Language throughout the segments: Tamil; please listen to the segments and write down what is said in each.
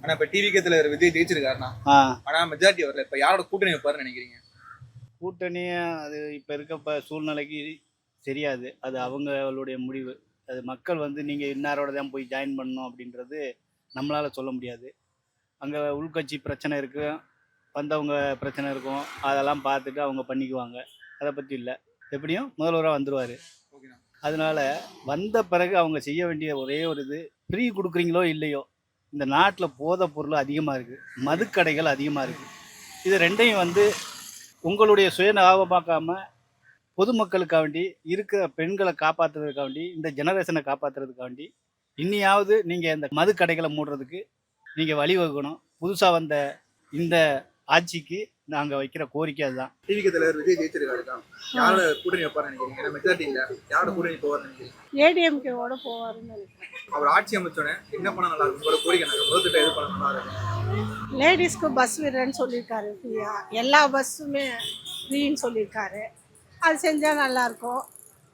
ஆனா இப்ப டிவிக்கே தலைவர் விஜய் ஜெயிச்சிருக்காருண்ணா. ஆனா மெஜாரிட்டி வரல. இப்ப யாரோட கூட்டணி வைப்பாருன்னு நினைக்கிறீங்க? கூட்டணி அது இப்போ இருக்க சூழ்நிலைக்கு தெரியாது. அது அவங்களுடைய முடிவு. அது மக்கள் வந்து நீங்கள் இன்னாரோட தான் போய் ஜாயின் பண்ணணும் அப்படின்றது நம்மளால் சொல்ல முடியாது. அங்கே உள்கட்சி பிரச்சனை இருக்குது, வந்தவங்க பிரச்சனை இருக்கும், அதெல்லாம் பார்த்துட்டு அவங்க பண்ணிக்குவாங்க. அதை பற்றி இல்லை, எப்படியும் முதல்வராக வந்துடுவார். ஓகேண்ணா. அதனால வந்த பிறகு அவங்க செய்ய வேண்டிய ஒரே ஒரு இது, ஃப்ரீ கொடுக்குறீங்களோ இல்லையோ, இந்த நாட்டில் போதைப் பொருள் அதிகமாக இருக்குது, மதுக்கடைகள் அதிகமாக இருக்குது. இது ரெண்டையும் வந்து உங்களுடைய சுய லாபமாக்காம பொதுமக்களுக்காண்டி இருக்கிற பெண்களை காப்பாற்றுறதுக்காண்டி, இந்த ஜெனரேஷனை காப்பாற்றுறதுக்காண்டி இன்னியாவது நீங்கள் இந்த மது கடைகளை மூடுறதுக்கு நீங்கள் வழிவகுக்கணும். புதுசாக வந்த இந்த ஆட்சிக்கு நாங்கள் வைக்கிற கோரிக்கை அதுதான். டிவிக்கே தலைவர் விஜய் ஜெயிச்சிருக்காரு தான். யாரோட கூட்டணி வைப்பாருன்னு நினைக்கிறீங்க? ஏன்னா மெஜாரிட்டி இல்ல. யாரோட கூட்டணி போவார்னு நினைக்கிறீங்க? ஏடிஎம்கேவோட போவாருன்னு நினைக்கிறேன். அவர் ஆட்சி அமைச்சோன்னே என்ன பண்ணா நல்லா இருக்கும்? உங்களோட கோரிக்கை என்ன? முதல் திட்டம் எது பண்ணா நல்லா இருக்கும்? லேடிஸ்க்கு பஸ் விடுறேன்னு சொல்லியிருக்காரு ஃப்ரீயா. எல்லா பஸ்ஸுமே ஃப்ரீன்னு சொல்லியிருக்காரு. அது செஞ்சால் நல்லாயிருக்கும்.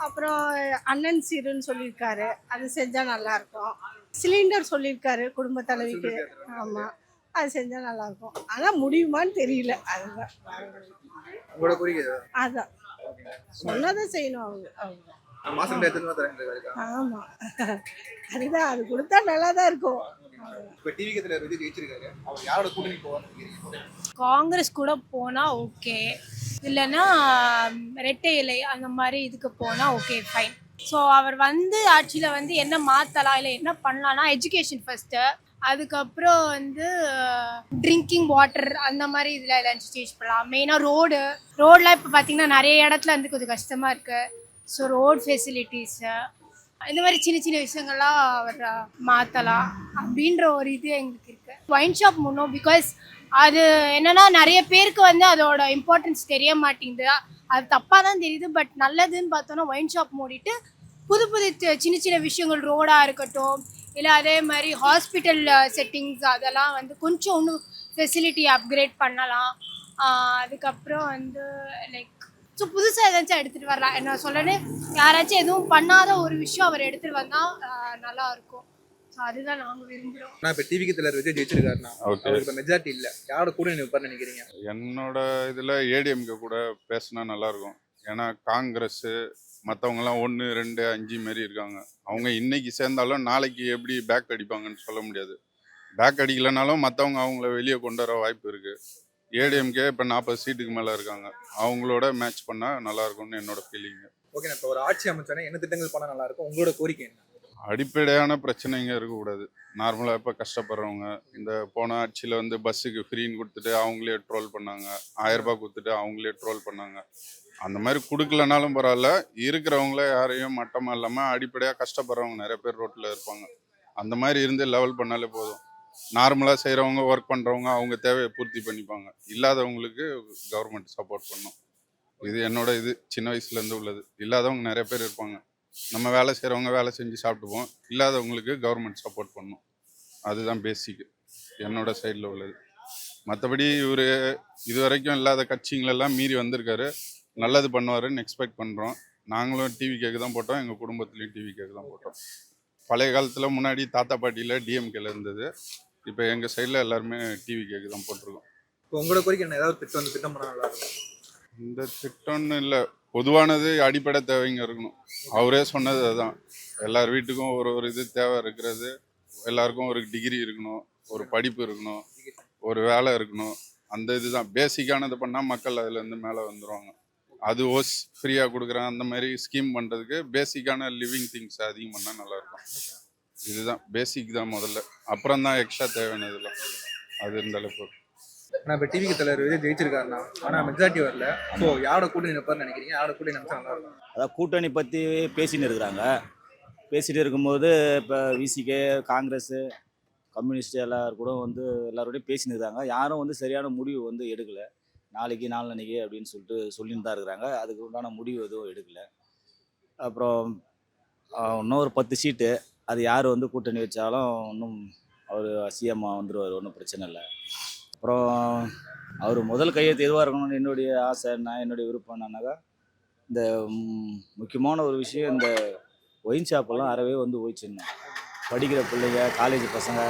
அப்புறம் அண்ணன் சீருன்னு சொல்லியிருக்காரு, அது செஞ்சால் நல்லாயிருக்கும். சிலிண்டர் சொல்லியிருக்காரு குடும்ப தலைவிக்கு. ஆமாம், அது செஞ்சால் நல்லாயிருக்கும். ஆனால் முடியுமான்னு தெரியல. அதுதான் உங்களோட கோரிக்கை அதான் சொன்னதை செய்யணும் அவங்க. மாசம் எத்தனை தராங்க? ஆமாம், அதுதான். அது கொடுத்தா நல்லா தான் இருக்கும். இப்ப டிவிக்கே தலைவர் விஜய் ஜெயிச்சிருக்காரு. அவர் யாரோட கூட்டணி போவார்னு நினைக்கிறீங்க? காங்கிரஸ் கூட போனால் ஓகே, இல்லைன்னா ரெட்டை இலை அந்த மாதிரி இதுக்கு போனால் ஓகே, ஃபைன். ஸோ அவர் வந்து ஆட்சியில் வந்து என்ன மாற்றலாம் இல்லை என்ன பண்ணலான்னா, எஜுகேஷன் ஃபஸ்ட்டு, அதுக்கப்புறம் வந்து ட்ரிங்கிங் வாட்டர் அந்த மாதிரி இதில் ஏதாச்சும் சேஞ்ச் பண்ணலாம். மெயினாக ரோடெலாம் இப்போ பார்த்திங்கன்னா நிறைய இடத்துல வந்து கொஞ்சம் கஷ்டமாக இருக்குது. ஸோ ரோட் ஃபெசிலிட்டிஸு இந்த மாதிரி சின்ன சின்ன விஷயங்கள்லாம் அவர் மாற்றலாம் அப்படின்ற ஒரு இது எங்களுக்கு இருக்குது. ஒயின் ஷாப் முன்னோம், பிகாஸ் அது என்னன்னா நிறைய பேருக்கு வந்து அதோட இம்பார்ட்டன்ஸ் தெரிய மாட்டேங்குது. அது தப்பாக தான் தெரியுது. பட் நல்லதுன்னு பார்த்தோன்னா ஒயின் ஷாப் மூடிட்டு புது புது சின்ன சின்ன விஷயங்கள், ரோடாக இருக்கட்டும், இல்லை அதே மாதிரி ஹாஸ்பிட்டல் செட்டிங்ஸ், அதெல்லாம் வந்து கொஞ்சம் இன்னும் ஃபெசிலிட்டி அப்கிரேட் பண்ணலாம். அதுக்கப்புறம் வந்து லைக் ஸோ புதுசாக ஏதாச்சும் எடுத்துகிட்டு வரலாம். என்ன சொல்லணும், யாராச்சும் எதுவும் பண்ணாத ஒரு விஷயம் அவர் எடுத்துகிட்டு வந்தால் நல்லாயிருக்கும். ஸோ அதுதான் நாங்கள் விரும்புகிறோம். நான் இப்போ டிவிக்கே தலைவர் விஜய் ஜெயிச்சிருக்காருண்ணா. அவருக்கு இப்போ மெஜாரிட்டி இல்லை. யாரோட கூட்டணி வைப்பாருன்னு நினைக்கிறீங்க? என்னோட இதில் ஏடிஎம்கே கூட பேசினா நல்லாயிருக்கும். ஏன்னா காங்கிரஸ் மற்றவங்கலாம் 1, 2, 5 மாரி இருக்காங்க. அவங்க இன்னைக்கு சேர்ந்தாலும் நாளைக்கு எப்படி பேக் அடிப்பாங்கன்னு சொல்ல முடியாது. பேக் அடிக்கலைனாலும் மற்றவங்க அவங்கள வெளியே கொண்டு வர வாய்ப்பு இருக்குது. ஏடிஎம்கே இப்போ 40 சீட்டுக்கு மேலே இருக்காங்க. அவங்களோட மேட்ச் பண்ணால் நல்லாயிருக்கும்னு என்னோட ஃபீலிங்கு. ஓகே, இப்போ ஒரு ஆட்சி அமைச்சோன்னே என்ன திட்டங்கள் பண்ணால் நல்லா இருக்கும்? உங்களோட கோரிக்கை என்ன? அடிப்படையான பிரச்சனைங்க இருக்கக்கூடாது. நார்மலாக இப்போ கஷ்டப்படுறவங்க, இந்த போன ஆட்சியில் வந்து பஸ்ஸுக்கு ஃப்ரீன்னு கொடுத்துட்டு அவங்களே ட்ரோல் பண்ணாங்க, 1000 ரூபாய் கொடுத்துட்டு அவங்களே ட்ரோல் பண்ணாங்க. அந்த மாதிரி கொடுக்கலனாலும் பரவாயில்ல, இருக்கிறவங்கள யாரையும் மட்டமாக இல்லாமல் அடிப்படையாக கஷ்டப்படுறவங்க நிறைய பேர் ரோட்டில் இருப்பாங்க. அந்த மாதிரி இருந்து லெவல் பண்ணாலே போதும். நார்மலாக செய்கிறவங்க, ஒர்க் பண்ணுறவங்க அவங்க தேவையை பூர்த்தி பண்ணிப்பாங்க. இல்லாதவங்களுக்கு கவர்மெண்ட் சப்போர்ட் பண்ணும். இது என்னோட இது சின்ன வயசுலேருந்து உள்ளது. இல்லாதவங்க நிறைய பேர் இருப்பாங்க. நம்ம வேலை செய்கிறவங்க வேலை செஞ்சு சாப்பிட்டுப்போம். இல்லாதவங்களுக்கு கவர்மெண்ட் சப்போர்ட் பண்ணும். அதுதான் பேசிக்கு என்னோட சைடில் உள்ளது. மற்றபடி இவர் இது வரைக்கும் இல்லாத கட்சிங்களெல்லாம் மீறி வந்திருக்காரு. நல்லது பண்ணுவாருன்னு எக்ஸ்பெக்ட் பண்ணுறோம். நாங்களும் டிவி கேக்கு தான் போட்டோம், எங்கள் குடும்பத்துலேயும் டிவி கேக்கு தான் போட்டோம். பழைய காலத்தில் முன்னாடி தாத்தா பாட்டியில் டிஎம்கேல இருந்தது. இப்போ எங்கள் சைடில் எல்லாருமே டிவி கேக்கு தான் போட்டிருக்கோம். இப்போ உங்களோட கோரிக்கை என்ன? ஏதாவது திட்டம் பண்ணால் நல்லா இருக்கும்? இந்த திட்டம்னு இல்லை, பொதுவானது அடிப்படை தேவைங்க இருக்கணும். அவரே சொன்னது அதுதான். எல்லார் வீட்டுக்கும் ஒரு இது தேவை இருக்கிறது. எல்லாருக்கும் ஒரு டிகிரி இருக்கணும், ஒரு படிப்பு இருக்கணும், ஒரு வேலை இருக்கணும். அந்த இதுதான் பேசிக்கானது பண்ணால் மக்கள் அதுலேருந்து மேலே வந்துடுவாங்க. அது ஃப்ரீயாக கொடுக்குறேன் அந்த மாதிரி ஸ்கீம் பண்ணுறதுக்கு பேசிக்கான லிவிங் திங்ஸ் அதிகம் பண்ணால் நல்லாயிருக்கும். இதுதான் பேசிக் தான் முதல்ல, அப்புறம் தான் எக்ஸ்ட்ரா தேவையானதுலாம். அது இருந்தாலும் போதும். நான் இப்போ டிவிக்கு தலைவர் விஜய் ஜெயிச்சிருக்காருண்ணா. ஆனால் மெஜாரிட்டி வரல. ஸோ யாரோட கூட்டணி வைப்பாருன்னு நினைக்கிறீங்க? யாரோட கூட்டணி நினைச்சா நல்லா இருக்கும்? அதான் கூட்டணி பற்றி பேசின்னு இருக்கிறாங்க. பேசிகிட்டு இருக்கும்போது இப்போ விசிகே, காங்கிரஸு, கம்யூனிஸ்ட் எல்லாரும் கூட வந்து எல்லாரோடையும் பேசின்னு இருக்காங்க. யாரும் வந்து சரியான முடிவு வந்து எடுக்கலை. நாளைக்கு நாளன்னைக்கு அப்படின்னு சொல்லின்னு தான் இருக்கிறாங்க. அதுக்கு உண்டான முடிவு எதுவும் எடுக்கலை. அப்புறம் இன்னும் ஒரு 10 சீட்டு, அது யார் வந்து கூட்டணி வச்சாலும் இன்னும் அவர் சிஎம் வந்துடுவார், ஒன்றும் பிரச்சனை இல்லை. அப்புறம் அவர் முதல் கையெழுத்து எதுவாக இருக்கணும்னு என்னுடைய ஆசை, என்னுடைய விருப்பம் என்னன்னாக்கா, இந்த முக்கியமான ஒரு விஷயம், இந்த ஒயின் ஷாப்பெல்லாம் அறவே வந்து ஒழிச்சிடணும். படிக்கிற பிள்ளைங்க, காலேஜ் பசங்க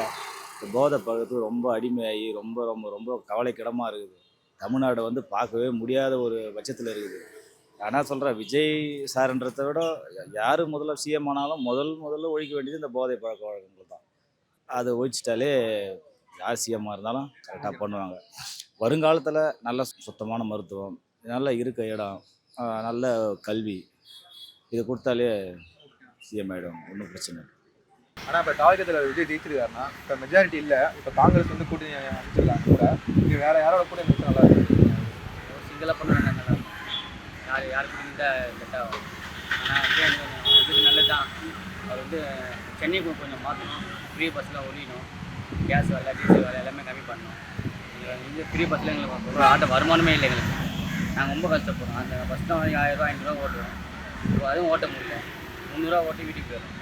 இந்த போதை பழக்கத்துக்கு ரொம்ப அடிமையாகி ரொம்ப ரொம்ப ரொம்ப கவலைக்கிடமாக இருக்குது. தமிழ்நாடு வந்து பார்க்கவே முடியாத ஒரு பட்சத்தில் இருக்குது. ஆனால் சொல்கிறேன், விஜய் சார்ன்றதை விட யார் முதல்ல சிஎம் ஆனாலும் முதல்ல ஒழிக்க வேண்டியது இந்த போதை பழக்க வழக்கங்கள் தான். அதை ஒழிச்சிட்டாலே யார் சிஎம்மாக இருந்தாலும் கரெக்டாக பண்ணுவாங்க. வருங்காலத்தில் நல்ல சுத்தமான மருத்துவம், நல்ல இருக்க இடம், நல்ல கல்வி, இது கொடுத்தாலே சிஎம் ஆகிடும், ஒன்றும் பிரச்சனை இல்லை. ஆனா இப்ப தாவகத்துல விஜய் ஜெயிச்சிருக்காருன்னா இப்ப மெஜாரிட்டி இல்ல, இப்ப காங்கிரஸ் வந்து கூட்டணி அமைச்சிருக்காங்க கூட, இது வேற யாரோட கூட்டணி அமைச்சா நல்லா இருக்கும்? சிங்கிளாக பண்ண வேண்டாம், நல்லா இருக்கும். யாருக்கு இருந்தால் செட் ஆகும். ஆனால் இது நல்லது தான். அவர் வந்து சென்னைக்கு கொஞ்சம் மாற்றணும், ஃப்ரீ பஸ்ஸில் ஒழியணும், கேஸ் வேலை டீசல் வேலை எல்லாமே கம்மி பண்ணணும். எங்களுக்கு வந்து ஃப்ரீ பஸ்ஸில் எங்களுக்கு ஒரு ஆட்ட வருமானமே இல்லை எங்களுக்கு. நாங்கள் ரொம்ப கஷ்டப்படுறோம். அந்த பஸ் தான் 1000 500 ஓட்டுறோம். இப்போ அதுவும் ஓட்ட முடியல. 300 ஓட்டி வீட்டுக்கு போயிடும்.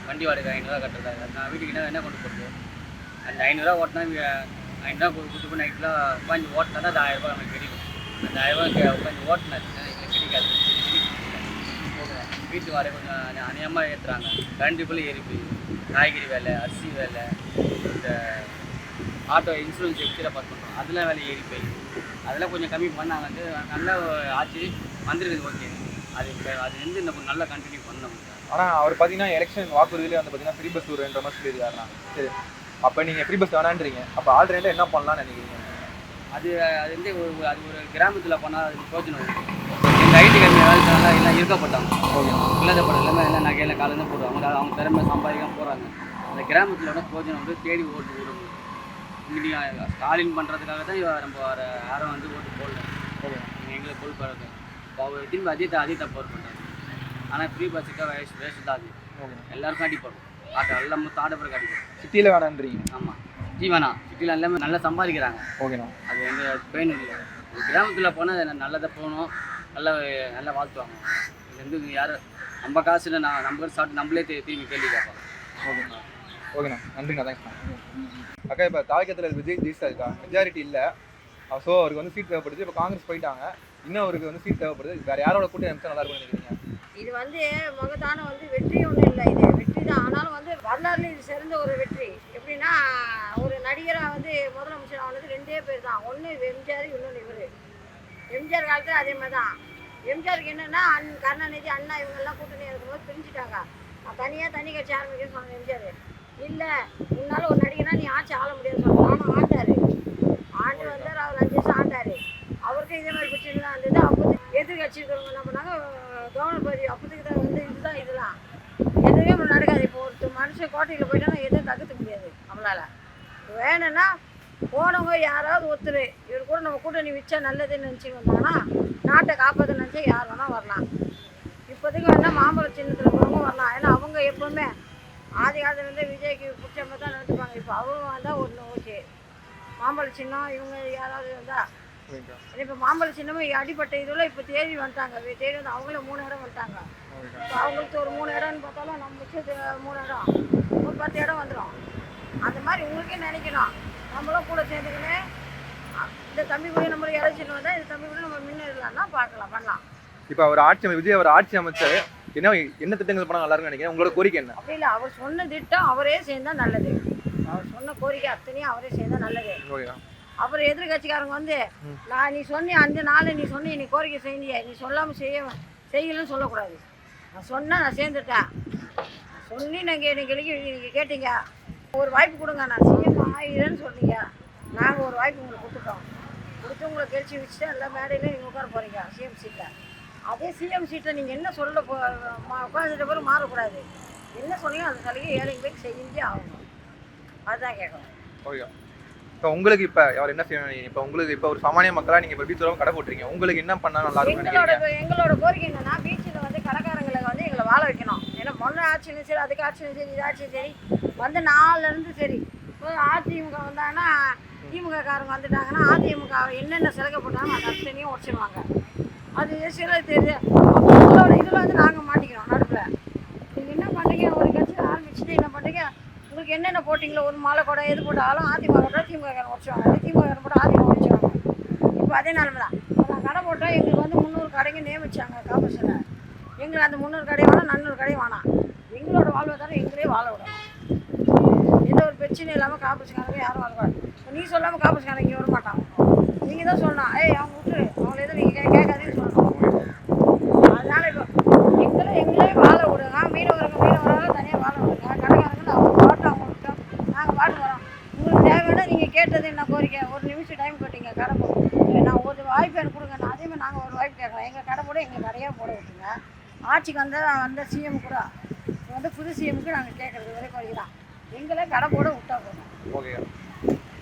வண்டி வாடகை 500 கட்டுறதா, நான் வீட்டுக்கு என்ன கொண்டு போகிறது? அந்த 500 ஓட்டினா 500 கொடுத்து போய் நைட்டில் உட்காந்து ஓட்டினா தான் அது 1000 நமக்கு கிடைக்கும். அந்த 1000 உட்காந்து ஓட்டினாச்சுன்னா எங்களுக்கு கிடைக்காது. வீட்டு வாடகை கொஞ்சம் அநியமாக ஏற்றுறாங்க. கரண்ட் பில் ஏறி போய் காய்கறி வேலை, அரிசி வேலை, இந்த ஆட்டோ இன்சூரன்ஸ் எக்ஸ்ட்ரா பாஸ் பண்ணுறோம், அதெல்லாம் வேலை ஏறி போய் அதெல்லாம் கொஞ்சம் கம்மி பண்ணாங்க. வந்து நல்ல ஆட்சி வந்திருக்குது. ஓகே, அது வந்து நம்ம நல்லா கண்டினியூ பண்ணணும். ஆனா அவர் பாத்தீங்கன்னா எலெக்ஷன் வாக்குறுதியிலே வந்து பாத்தீங்கன்னா ஃப்ரீ பஸ் விடுறேன்ற மாதிரி சொல்லியிருக்காருண்ணா. சரி, அப்ப நீங்க ஃப்ரீ பஸ் வேணான்றீங்க, அப்ப ஆல்ரெடி என்ன பண்ணலாம்னு நினைக்கிறீங்க? அது வந்து ஒரு கிராமத்தில் போனால் அது பிரோஜனம். எங்கள் ஐடி கம்பெனி வேலை எல்லாம் இருக்கப்பட்டாங்க. ஓகே, இல்லாதப்பட்ட எல்லாம் நகையில் காலையில் போடுவாங்க. அவங்க திறமை சம்பாதிக்காம போகிறாங்க. அந்த கிராமத்தில் விட பிரோஜனம் வந்து தேடி ஓட்டு விடுங்க. இங்கே ஸ்டாலின் பண்ணுறதுக்காக தான் நம்ம யாரும் வந்து ஓட்டு போடல. ஓகே, எங்களுக்கு பொருள் போடுறது அவர் திரும்பி அதே தப்பு பண்ணுறாங்க. ஆனால் ஃப்ரீ பஸ்ஸுக்காக வேஸ்ட் தான். அது எல்லாருக்கும் அடிப்படும். எல்லாம் தாடப்பட அடிப்படும். சிட்டியில் வேணான்றீங்க? ஆமாம், சிட்டி வேணாம். சிட்டியில் எல்லாமே நல்லா சம்பாதிக்கிறாங்க. ஓகேண்ணா, அது வந்து பெயின் இல்லை. ஒரு கிராமத்தில் போனால் நல்லதாக போகணும், நல்லா வாழ்த்துவாங்க. இது வந்து யாரும் நம்ம காசுல நம்ம சாப்பிட்டு நம்மளே திரும்பி கேள்வி கேட்பாங்க. ஓகேண்ணா. ஓகேண்ணா, நன்றிண்ணா, தேங்க்ஸ்ண்ணா. அக்கா, இப்போ தாவகத்தில் விஜய் ஜெயிச்சா இருக்கா, மெஜாரிட்டி இல்லை, ஸோ அவருக்கு வந்து சீட் தேவைப்படுது. இப்போ காங்கிரஸ் போயிட்டாங்க, இன்னும் அவருக்கு வந்து சீட் தேவைப்படுது. வேற யாரோட கூட்டணி அமைச்சா நல்லா இருக்கும்னு நினைக்கிறீங்க? இது வந்து மகத்தான வந்து வெற்றி ஒன்றும் இல்லை, இது வெற்றி தான். ஆனாலும் வந்து வரலாறுல இது சிறந்த ஒரு வெற்றி. எப்படின்னா, ஒரு நடிகராக வந்து முதலமைச்சர் ஆனது 2 பேர் தான். ஒன்று எம்ஜிஆர், இன்னொன்று இவர். எம்ஜிஆர் காலத்தில் அதே மாதிரி தான். எம்ஜிஆருக்கு என்னென்னா, கருணாநிதி, அண்ணா இவங்கெல்லாம் கூட்டணி இருக்கும்போது பிரிஞ்சுட்டாங்க. தனியாக தனி கட்சி ஆரம்பிக்க சொன்னாங்க எம்ஜிஆர். இல்லை, உன்னால் ஒரு நடிகனா நீ ஆட்சி ஆள முடியாது சொன்னாங்க. ஆனால் ஆண்டு வந்தார். அவர் 5 வருஷம் ஆண்டார். அவருக்கும் இதே மாதிரி பிரச்சனை தான் இருந்தது. அப்போ எதிர்கட்சி இருக்கிறவங்க என்ன பண்ணாங்க, கவர்னர் பதவி அப்போதுக்கு தான் வந்து இதுதான் இதெல்லாம் எதுவுமே நடக்காது. இப்போ ஒரு மனுஷன் கோட்டையில் போயிட்டா எதுவும் தகுத்த முடியாது நம்மளால். வேணும்னா போனவங்க யாராவது ஒருத்தர் இவர் கூட நம்ம கூட்டணி வச்சா நல்லதுன்னு நினச்சிட்டு வந்தாங்கன்னா, நாட்டை காப்பாற்ற நினச்சா யார் வேணால் வரலாம். இப்போதைக்கு வேணால் மாம்பழ சின்னத்தில் இருக்கிறவங்க வரலாம். ஏன்னா அவங்க எப்போவுமே ஆதி காலத்துல வந்து விஜய்க்கு பிடிச்ச மாதிரி தான் நடந்துப்பாங்க. இப்போ அவங்க வந்தால் ஒன்று ஓகே. மாம்பழ சின்னம் இவங்க யாராவது வந்தால் இப்போ மாம்பழ சின்னமும் அடிப்பட்ட இதில் இப்போ தேடி வந்துட்டாங்க. தேடி வந்து அவங்களே 3 இடம் வந்துட்டாங்க. இப்போ அவங்களுக்கு ஒரு 3 இடம்னு பார்த்தாலும் நம்ம வச்சது 3 இடம், ஒரு 10 இடம் வந்துடும். அந்த மாதிரி உங்களுக்கே நினைக்கணும். நம்மளும் கூட சேர்ந்துக்கின்னு இந்த தம்பி கூட நம்ம எலெக்ஷன் வந்தால் இந்த தம்பி கூட நம்ம முன்னேறலாம்னா பார்க்கலாம், பண்ணலாம். இப்போ விஜய் அவர் ஆட்சி அமைச்சர் என்ன திட்டங்கள் பண்ணால் நல்லா இருக்கும்னு நினைக்கிறேன்? உங்களோட கோரிக்கை என்ன? அப்படி இல்லை, அவர் சொன்ன திட்டம் அவரே சேர்ந்தால் நல்லது. அவர் சொன்ன கோரிக்கை அத்தனையும் அவரே சேர்ந்தால் நல்லது. அப்புறம் எதிர்கட்சிக்காரங்க வந்து நீ சொன்னிய அந்த நாள் நீ சொன்னி நீ கோரிக்கை செய்ய, நீ சொல்லாமல் செய்யலன்னு சொல்லக்கூடாது. நான் சொன்னேன், நான் சேர்ந்துட்டேன் சொல்லி நீங்கள் கேட்டீங்க, ஒரு வாய்ப்பு கொடுங்க, நான் சிஎம் ஆகிறேன்னு சொன்னீங்க. நாங்கள் ஒரு வாய்ப்பு உங்களுக்கு கொடுத்து உங்களை கழிச்சு வச்சுட்டு எல்லா மேடையிலையும் நீங்கள் உட்கார போகிறீங்க சிஎம் சீட்டில். அதே சிஎம் சீட்டில் நீங்கள் என்ன சொல்ல உட்காந்துட்ட பிறகு மாறக்கூடாது. என்ன சொன்னீங்க அந்த சலுகை ஏழைங்க போய் செஞ்சே ஆகணும். அதுதான் கேட்கணும். ஓகே, இப்போ உங்களுக்கு இப்போ அவர் என்ன செய்யணும்? இப்போ உங்களுக்கு இப்போ ஒரு சாமானிய மக்களாக நீங்கள் இப்போ பீச் கடை போட்டுருக்கீங்க, உங்களுக்கு என்ன பண்ணால் நல்லா இருக்கும்? எங்களோட கோரிக்கை என்னன்னா, பீச்சில் வந்து கடைக்காரங்களை வந்து எங்களை வாழ வைக்கணும். ஏன்னா முன்ன ஆட்சியும் சரி, அதுக்கு ஆட்சியும் சரி, இது ஆட்சியும் சரி, வந்து 4லேருந்து சரி. இப்போ அதிமுக வந்தாங்கன்னா, திமுக காரங்க வந்துட்டாங்கன்னா அதிமுக என்னென்ன சலுகை போட்டாங்க அது அத்தனையும் உடச்சிடுவாங்க. அது சில தெரியுது. அவங்களோட இதில் வந்து நாங்கள் மாட்டிக்கிறோம் நடுவில். நீங்கள் என்ன பண்ணுறீங்க, ஒரு கட்சி ஆரம்பிச்சுட்டு என்ன பண்ணுறீங்க, உங்களுக்கு என்னென்ன போட்டிங்களோ ஒரு மாலை கூட எது போட்டாலும் அதிமுக போட்டால் திமுக காரன் உடச்சிடுவாங்க, திமுக காரன் போட்டால் அதிமுக உடச்சிடுவாங்க. இப்போ அதே நிலமை தான். நான் கடை போட்டால் எங்களுக்கு வந்து 300 கடைங்க நியமிச்சாங்க கார்பரேஷனில். எங்களுக்கு அந்த 300 கடை வேணாம், 400 கடை வேணாம். எங்களோட வாழ்வாதாரம் எங்களே வாழ விடணும். எந்த ஒரு பிரச்சனை இல்லாமல் காப்பரிச்சுக்காரங்க யாரும் வரக்கூடாது. இப்போ நீ சொல்லாமல் காப்பரிச்சுக்காரங்க இங்கே வர மாட்டாங்க. நீங்கள் தான் சொல்லணும், ஏய் அவங்க விட்டுரு, அவங்கள எதுவும் நீங்கள் கேட்காதீங்கன்னு சொல்லணும். அதனால் இப்போ எங்களே வாழ விடுங்க, மீனவராக தனியாக வாழ விடுங்க, கடைக்காரங்க அவங்க பாட்டு அவங்க விட்டோம், நாங்கள் பாட்டு வரோம். உங்களுக்கு தேவையான நீங்கள் கேட்டது என்ன கோரிக்கை, ஒரு நிமிஷம் டைம் கேட்டீங்க கடை போட்டு, நான் ஒரு வாய்ப்பு எனக்கு கொடுங்க, நான் அதேமாதிரி நாங்கள் ஒரு வாய்ப்பு கேட்குறோம். எங்கள் கடை போட எங்களுக்கு நிறையா போட விட்டுருங்க. ஆட்சிக்கு வந்த சிஎம் கூட வந்து புது சிஎம்க்கு நாங்கள் கேட்குறது ஒரே கோரிக்கை தான், எங்களே கடை போட விட்டா போதும். ஓகே.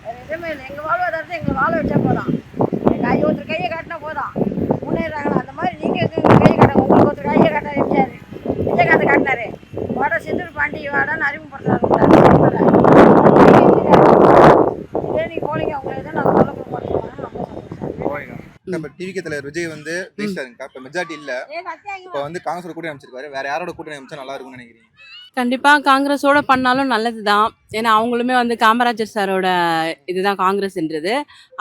வேறு எதுவுமே இல்லை. எங்கள் வாழ்வாதாரத்தை எங்களை வாழ வச்சா போதும். ஒருத்தர் கையை காட்டினா போதும் முன்னேறாங்களா. அந்த மாதிரி நீங்கள் கையை காட்ட, உங்களுக்கு ஒருத்தர் கையை காட்ட எம்ஜிஆர் விஜயகாந்த் காட்டினாரு, வாடா செந்தூர் பாண்டி வாடான்னு அறிமுகப்படுத்துறாரு. இதே நீங்கள் போலீங்க உங்களை எதுவும் நாங்கள் சொல்ல கொடுப்போம். ஓகேங்க. இப்போ டிவிகே தலைவர் விஜய் வந்து ஜெயிச்சிட்டாருங்கக்கா. இப்போ மெஜாரிட்டி இல்லை, இப்போ வந்து காங்கிரஸோட கூட்டணி அமைச்சிருக்காரு. வேற யாரோட கூட்டணி அமைச்சா நல்லா இருக்கும்னு நினைக்கிறீங்க? கண்டிப்பாக காங்கிரஸோட பண்ணாலும் நல்லது தான். ஏன்னா அவங்களுமே வந்து காமராஜர் சாரோட இதுதான் காங்கிரஸ்ன்றது.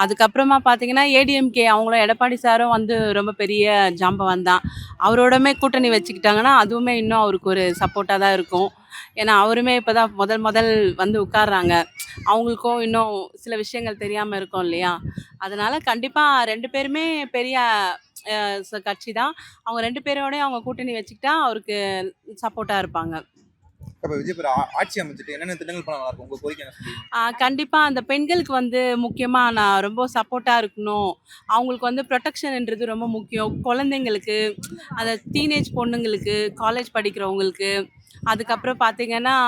அதுக்கப்புறமா பார்த்தீங்கன்னா ஏடிஎம்கே அவங்களும் எடப்பாடி சாரும் வந்து ரொம்ப பெரிய ஜாம்பவான் தான். அவரோடமே கூட்டணி வச்சுக்கிட்டாங்கன்னா அதுவுமே இன்னும் அவருக்கு ஒரு சப்போர்ட்டாக தான் இருக்கும். ஏன்னா அவருமே இப்போ தான் முதல் வந்து உட்கார்றாங்க. அவங்களுக்கும் இன்னும் சில விஷயங்கள் தெரியாமல் இருக்கும் இல்லையா. அதனால் கண்டிப்பாக 2 பேருமே பெரிய கட்சி தான். அவங்க 2 பேரோடய அவங்க கூட்டணி வச்சுக்கிட்டா அவருக்கு சப்போர்ட்டாக இருப்பாங்க. இப்போ விஜய் பேர் ஆட்சி அமைச்சிட்டு என்னென்ன திட்டங்கள் பண்ண நல்லா இருக்கும்? உங்கள் கோரிக்கை என்ன சொல்லுவீங்க? கண்டிப்பாக அந்த பெண்களுக்கு வந்து முக்கியமாக நான் ரொம்ப சப்போர்ட்டாக இருக்கணும். அவங்களுக்கு வந்து ப்ரொடெக்ஷன்ன்றது ரொம்ப முக்கியம். குழந்தைங்களுக்கு, அந்த டீனேஜ் பொண்ணுங்களுக்கு, காலேஜ் படிக்கிறவங்களுக்கு, அதுக்கப்புறம் பார்த்தீங்கன்னா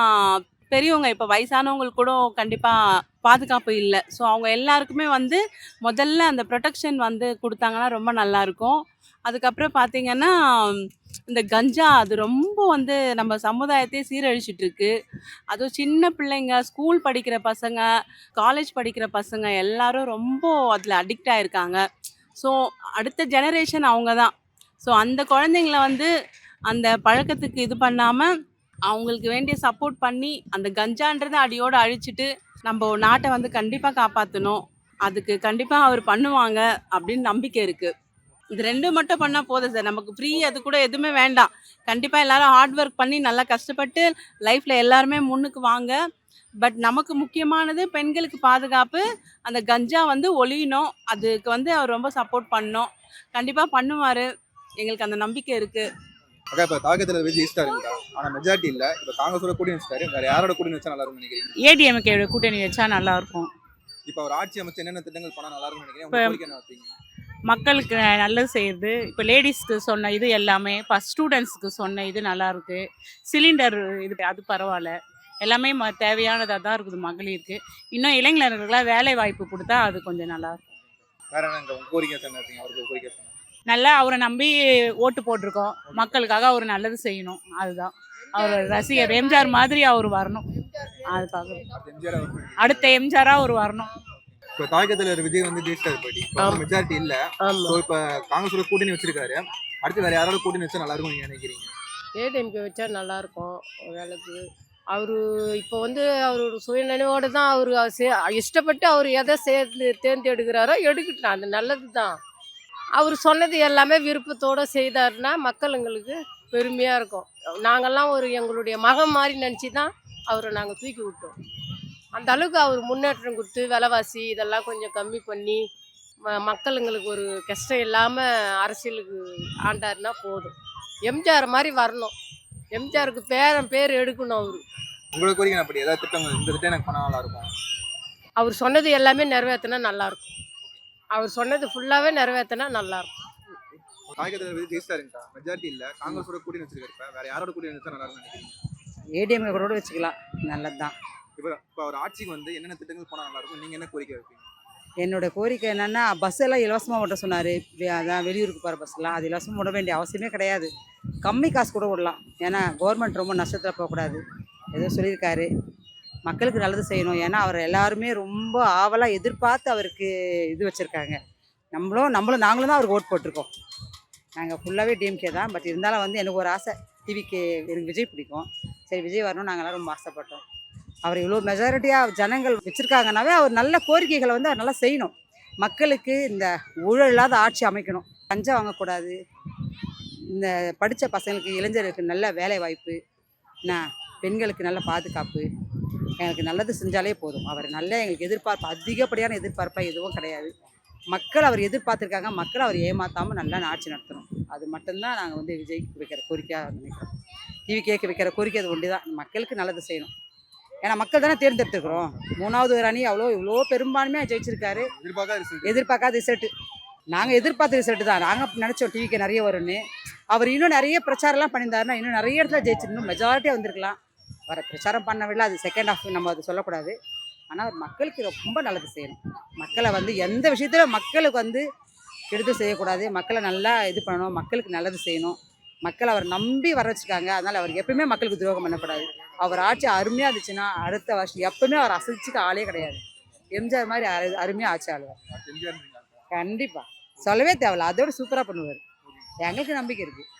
பெரியவங்க இப்போ வயசானவங்களுக்கு கூட கண்டிப்பாக பாதுகாப்பு இல்லை. ஸோ அவங்க எல்லாருக்குமே வந்து முதல்ல அந்த ப்ரொடெக்ஷன் வந்து கொடுத்தாங்கன்னா ரொம்ப நல்லாயிருக்கும். அதுக்கப்புறம் பார்த்தீங்கன்னா இந்த கஞ்சா அது ரொம்ப வந்து நம்ம சமுதாயத்தையே சீரழிச்சிட்டு இருக்கு. அதுவும் சின்ன பிள்ளைங்க, ஸ்கூல் படிக்கிற பசங்க, காலேஜ் படிக்கிற பசங்க எல்லாரும் ரொம்ப அதில் அடிக்ட் ஆயிருக்காங்க. ஸோ அடுத்த ஜெனரேஷன் அவங்க தான். ஸோ அந்த குழந்தைங்கள வந்து அந்த பழக்கத்துக்கு இது பண்ணாமல் அவங்களுக்கு வேண்டிய சப்போர்ட் பண்ணி அந்த கஞ்சான்றதை அடியோடு அழிச்சிட்டு நம்ம நாட்டை வந்து கண்டிப்பாக காப்பாற்றணும். அதுக்கு கண்டிப்பாக அவர் பண்ணுவாங்க அப்படின்னு நம்பிக்கை இருக்குது. இது 2 மட்டும் பண்ணால் போதும் சார். நமக்கு ஃப்ரீ அது கூட எதுவுமே வேண்டாம். கண்டிப்பாக எல்லாரும் ஹார்ட் ஒர்க் பண்ணி நல்லா கஷ்டப்பட்டு லைஃப்பில் எல்லாருமே முன்னுக்கு வாங்க. பட் நமக்கு முக்கியமானது பெண்களுக்கு பாதுகாப்பு. அந்த கஞ்சா வந்து ஒழியணும். அதுக்கு வந்து அவர் ரொம்ப சப்போர்ட் பண்ணணும். கண்டிப்பாக பண்ணுவார். எங்களுக்கு அந்த நம்பிக்கை இருக்குது. அக்கா, இப்போ தாக்கத்தில் விஜய் ஜெயிச்சிட்டாருங்கக்கா. ஆனால் மெஜாரிட்டி இல்லை, இப்போ காங்கிரஸோட கூட்டணி வச்சுட்டாரு. வேற யாரோட கூட்டணி வச்சா நல்லா இருக்கும்னு நினைக்கிறீங்க? ஏடிஎம்கேயோட கூட்டணி வச்சா நல்லாயிருக்கும். இப்போ அவர் ஆட்சி அமைச்சு என்னென்ன திட்டங்கள் பண்ணால் நல்லா இருக்கும்னு நினைக்கிறீங்க? உங்கள் கோரிக்கை என்ன வைப்பீங்க? மக்களுக்கு நல்லது செய்யுது. இப்போ லேடிஸ்க்கு சொன்ன இது எல்லாமே, இப்போ ஸ்டூடெண்ட்ஸ்க்கு சொன்ன இது நல்லாயிருக்கு. சிலிண்டர் இது அது பரவாயில்ல. எல்லாமே தேவையானதாக தான் இருக்குது மகளிருக்கு. இன்னும் இளைஞர்களுக்கெல்லாம் வேலை வாய்ப்பு கொடுத்தா அது கொஞ்சம் நல்லாயிருக்கும். வேற என்ன உங்கள் கோரிக்கை என்ன வைப்பீங்க? அவருக்கு கோரிக்கை சொன்னேன். நல்லா அவரை நம்பி ஓட்டு போட்டிருக்கோம். மக்களுக்காக அவர் நல்லது செய்யணும். அதுதான் அவர் ரசிகர். எம்ஜிஆர் மாதிரி அவர் வரணும். அதுக்காக அடுத்த எம்ஜிஆராக அவர் வரணும். இப்போ தாக்கத்தில் விஜய் வந்து ஜெயிச்சிட்டாரு போயிட்டு. இப்போ மெஜாரிட்டி இல்லை. ஸோ இப்போ காங்கிரஸோட கூட்டணி வச்சிருக்காரு. அடுத்து வேற யாரோட கூட்டணி வச்சா நல்லா இருக்கும் நீங்க நினைக்கிறீங்க? ஏடிஎம்கே வச்சா நல்லாயிருக்கும் வேலைக்கு. அவர் இப்போ வந்து அவரோட சுயநினைவோடு தான் அவர் இஷ்டப்பட்டு அவர் எதை தேர்ந்தெடுக்கிறாரோ எடுக்கட்டும், அது நல்லது தான். அவர் சொன்னது எல்லாமே விருப்பத்தோடு செய்தாருன்னா மக்களுங்களுக்கு பெருமையாக இருக்கும். நாங்கள்லாம் எங்களுடைய மகன் மாதிரி நினச்சி தான் அவரை நாங்கள் தூக்கி விட்டோம். அந்த அளவுக்கு அவர் முன்னேற்றம் கொடுத்து விலைவாசி இதெல்லாம் கொஞ்சம் கம்மி பண்ணி மக்களுங்களுக்கு ஒரு கஷ்டம் இல்லாமல் அரசியலுக்கு ஆண்டாருன்னா போதும். எம்ஜிஆர் மாதிரி வரணும். எம்ஜிஆருக்கு பேர் எடுக்கணும். அவர் உங்களுக்கு கோரிக்கை அப்படி ஏதாவது திட்டங்கள் இந்த திட்டம் எனக்கு பண்ண நல்லா இருக்கும்? அவர் சொன்னது எல்லாமே நிறைவேற்றினா நல்லாயிருக்கும். அவர் சொன்னது ஃபுல்லாகவே நிறைவேற்றினா நல்லாயிருக்கும். தாக்கத்தில் விஜய் ஜெயிச்சிட்டாருங்கக்கா. மெஜாரிட்டி இல்லை, காங்கிரஸோட கூட்டணி வச்சிருக்காரு. வேற யாரோட கூட்டணி வச்சா நல்லா இருக்கும்னு நினைக்கிறீங்க? ஏடிஎம்கே கூட வச்சுக்கலாம், நல்லது தான். இப்போ அவர் ஆட்சிக்கு வந்து என்னென்ன திட்டங்கள் போனால் நல்லா இருக்கும்? நீங்கள் என்ன கோரிக்கை வைப்பீங்க? என்னோட கோரிக்கை என்னென்னா, பஸ் எல்லாம் இலவசமாக ஓட்ட சொன்னார். அதான் வெளியூருக்கு போகிற பஸ்லாம் அது இலவசமாக ஓட வேண்டிய அவசியமே கிடையாது. கம்மி காசு கூட விடலாம். ஏன்னா கவர்மெண்ட் ரொம்ப நஷ்டத்தில் போகக்கூடாது. ஏதோ சொல்லியிருக்காரு, மக்களுக்கு நல்லது செய்யணும். ஏன்னா அவர் எல்லாருமே ரொம்ப ஆவலாக எதிர்பார்த்து அவருக்கு இது வச்சுருக்காங்க. நாங்களும் தான் அவருக்கு ஓட் போட்டிருக்கோம். நாங்கள் ஃபுல்லாகவே டிஎம்கே தான். பட் இருந்தாலும் வந்து எனக்கு ஒரு ஆசை, டிவிக்கு எனக்கு விஜய் பிடிக்கும். சரி, விஜய் வரணும் நாங்கள்லாம் ரொம்ப ஆசைப்பட்டோம். அவர் இவ்வளோ மெஜாரிட்டியாக ஜனங்கள் வச்சுருக்காங்கனாவே அவர் நல்ல கோரிக்கைகளை வந்து அவர் நல்லா செய்யணும். மக்களுக்கு இந்த ஊழல் இல்லாத ஆட்சி அமைக்கணும். பஞ்சம் வாங்கக்கூடாது. இந்த படித்த பசங்களுக்கு, இளைஞர்களுக்கு நல்ல வேலை வாய்ப்பு, பெண்களுக்கு நல்ல பாதுகாப்பு, எங்களுக்கு நல்லது செஞ்சாலே போதும். அவர் நல்ல எங்களுக்கு எதிர்பார்ப்பு அதிகப்படியான எதிர்பார்ப்பாக எதுவும் கிடையாது. மக்கள் அவர் எதிர்பார்த்துருக்காங்க. மக்கள் அவர் ஏமாத்தாமல் நல்லா ஆட்சி நடத்தணும். அது மட்டும்தான் நாங்கள் வந்து விஜய்க்கு வைக்கிற கோரிக்கையாக நினைக்கிறோம். டிவிகேக்கு வைக்கிற கோரிக்கை அது ஒன்று தான், மக்களுக்கு நல்லது செய்யணும். ஏன்னா மக்கள் தானே தேர்ந்தெடுத்துருக்குறோம். 3வது ஒரு அணி இவ்வளோ பெரும்பான்மையாக ஜெயிச்சிருக்காரு. எதிர்பார்க்காத ரிசல்ட்டு. நாங்கள் எதிர்பார்த்த ரிசல்ட்டு தான். நாங்கள் நினச்சோம் டிவிக்கு நிறைய வரும்னு. அவர் இன்னும் நிறைய பிரச்சாரம்லாம் பண்ணியிருந்தாருன்னா இன்னும் நிறைய இடத்துல ஜெயிச்சிருந்தோம், மெஜாரிட்டியாக வந்திருக்கலாம். வர பிரச்சாரம் பண்ணவில்லை, அது செகண்ட் ஹாஃப் நம்ம அது சொல்லக்கூடாது. ஆனால் அவர் மக்களுக்கு ரொம்ப நல்லது செய்யணும். மக்களை வந்து எந்த விஷயத்தில் மக்களுக்கு வந்து கெடுதல் செய்யக்கூடாது. மக்களை நல்லா இது பண்ணணும், மக்களுக்கு நல்லது செய்யணும். மக்கள் அவர் நம்பி வர வச்சுருக்காங்க. அதனால் அவர் எப்பவுமே மக்களுக்கு துரோகம் பண்ணக்கூடாது. அவர் ஆட்சி அருமையாக இருந்துச்சுன்னா அடுத்த வருஷம் எப்பவுமே அவர் அசைச்சிக்க ஆளே கிடையாது. எம்ஜிஆர் மாதிரி அருமையாக ஆட்சி ஆளுவார். கண்டிப்பாக சொல்லவே தேவையில்ல, அதோட சூப்பராக பண்ணுவார். எங்களுக்கு நம்பிக்கை இருக்குது.